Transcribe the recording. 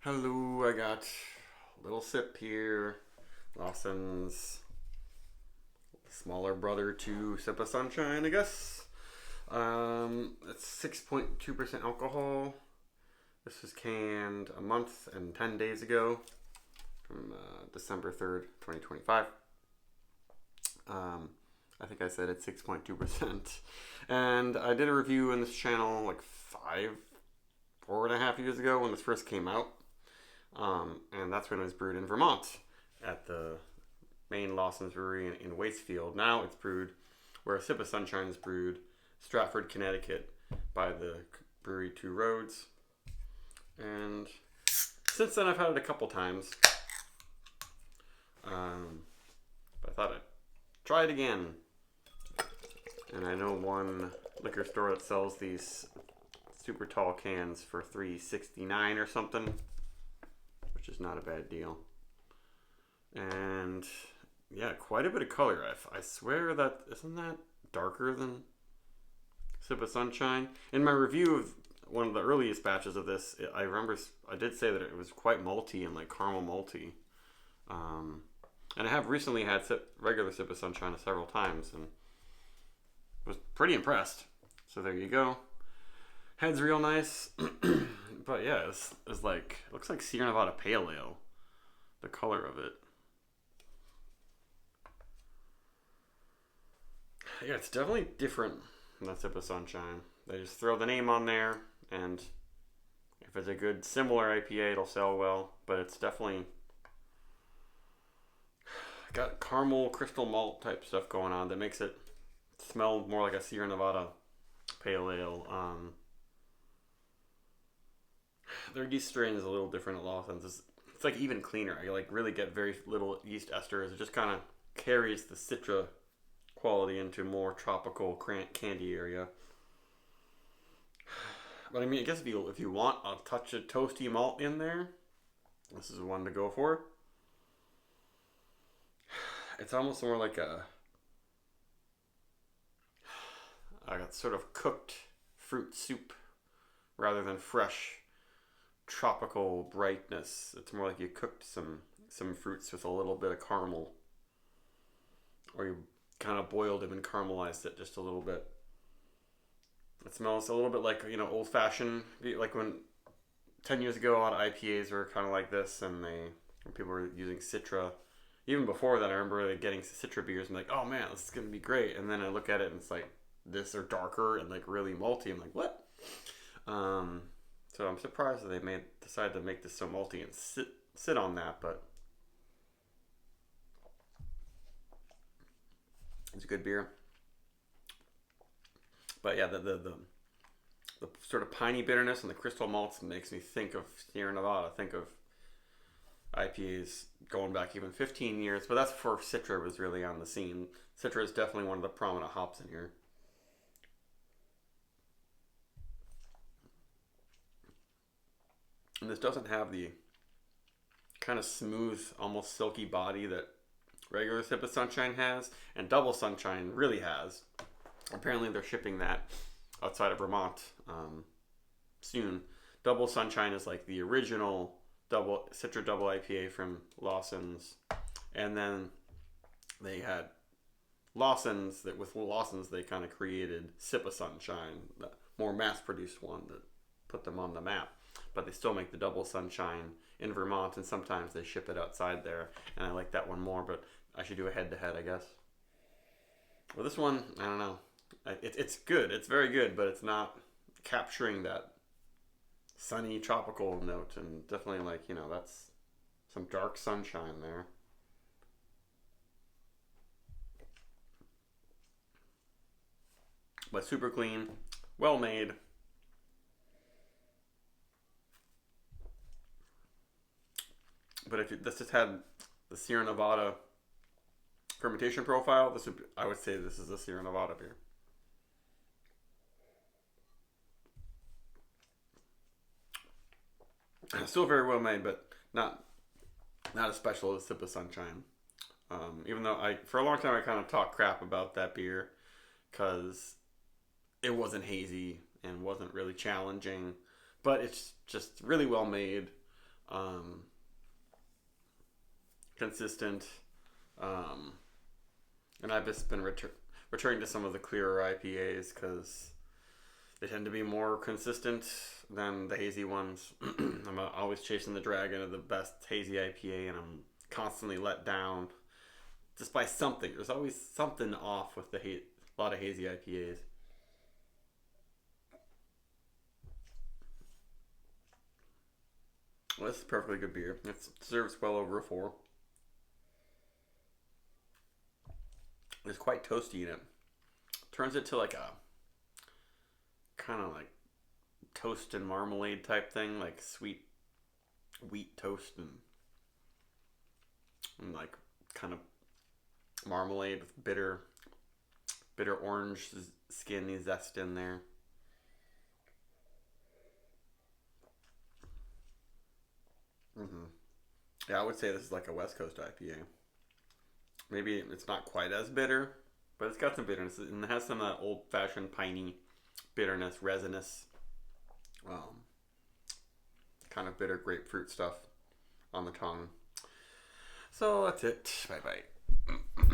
Hello, I got a little sip here. Lawson's smaller brother to Sip of Sunshine, I guess. It's 6.2% alcohol. This was canned a month and 10 days ago from December 3rd, 2025. I think I said it's 6.2%. And I did a review on this channel like 4.5 years ago when this first came out. And that's when it was brewed in Vermont at the main Lawson's brewery in Waitsfield. Now it's brewed where a Sip of Sunshine is brewed, Stratford, Connecticut, by the brewery Two Roads. And since then I've had it a couple times. But I thought I'd try it again. And I know one liquor store that sells these super tall cans for $3.69 or something, which is not a bad deal. And yeah, quite a bit of color. I swear that isn't that darker than Sip of Sunshine. In my review of one of the earliest batches of this, I remember I did say that it was quite malty and like caramel malty. And I have recently had regular Sip of Sunshine several times and was pretty impressed. So there you go. Head's real nice. But yeah, it's like, looks like Sierra Nevada Pale Ale. The color of it. Yeah, it's definitely different than that Sip of Sunshine. They just throw the name on there, and if it's a good similar IPA, it'll sell well. But it's definitely got caramel crystal malt type stuff going on that makes it smell more like a Sierra Nevada Pale Ale. Their yeast strain is a little different at Lawson's. It's like even cleaner. I like really get very little yeast esters. It just kind of carries the citra quality into more tropical candy area. But I mean, I guess if you want a touch of toasty malt in there, this is one to go for. It's almost more like a sort of cooked fruit soup rather than fresh tropical brightness. It's more like you cooked some fruits with a little bit of caramel, or you kind of boiled them and caramelized it just a little bit. It smells a little bit like, old fashioned, like when 10 years ago a lot of IPAs were kind of like this, and when people were using Citra. Even before that, I remember getting Citra beers and like, oh man, this is gonna be great. And then I look at it and it's like this or darker and like really malty. I'm like, what? So I'm surprised that they decided to make this so malty and sit on that, but it's a good beer. But yeah, the sort of piney bitterness and the crystal malts makes me think of Sierra Nevada. Think of IPAs going back even 15 years, but that's before Citra was really on the scene. Citra is definitely one of the prominent hops in here. And this doesn't have the kind of smooth, almost silky body that regular Sip of Sunshine has, and Double Sunshine really has. Apparently they're shipping that outside of Vermont soon. Double Sunshine is like the original Citra double IPA from Lawson's, and then they had Lawson's with Lawson's they kind of created Sip of Sunshine, the more mass-produced one that put them on the map. But they still make the Double Sunshine in Vermont, and sometimes they ship it outside there, and I like that one more, but I should do a head-to-head, I guess. Well, this one, I don't know. It's good. It's very good, but it's not capturing that sunny tropical note, and definitely that's some dark sunshine there. But super clean, well made. But if this just had the Sierra Nevada fermentation profile, I would say this is a Sierra Nevada beer. Still very well made, but not as special as Sip of Sunshine. Even though for a long time I kind of talked crap about that beer because it wasn't hazy and wasn't really challenging, but it's just really well made. um, consistent. And I've just been returning to some of the clearer IPAs because they tend to be more consistent than the hazy ones. I'm always chasing the dragon of the best hazy IPA, and I'm constantly let down just by something. There's always something off with a lot of hazy IPAs. Well, this is perfectly good beer. It deserves well over a 4. It's quite toasty in it. Turns it to like a kind of like toast and marmalade type thing, like sweet wheat toast and like kind of marmalade with bitter orange skin zest in there. hmm Yeah, I would say this is like a West Coast IPA. Maybe it's not quite as bitter, but it's got some bitterness and it has some of that old fashioned piney bitterness, resinous, um, kind of bitter grapefruit stuff on the tongue. So that's it. Bye bye.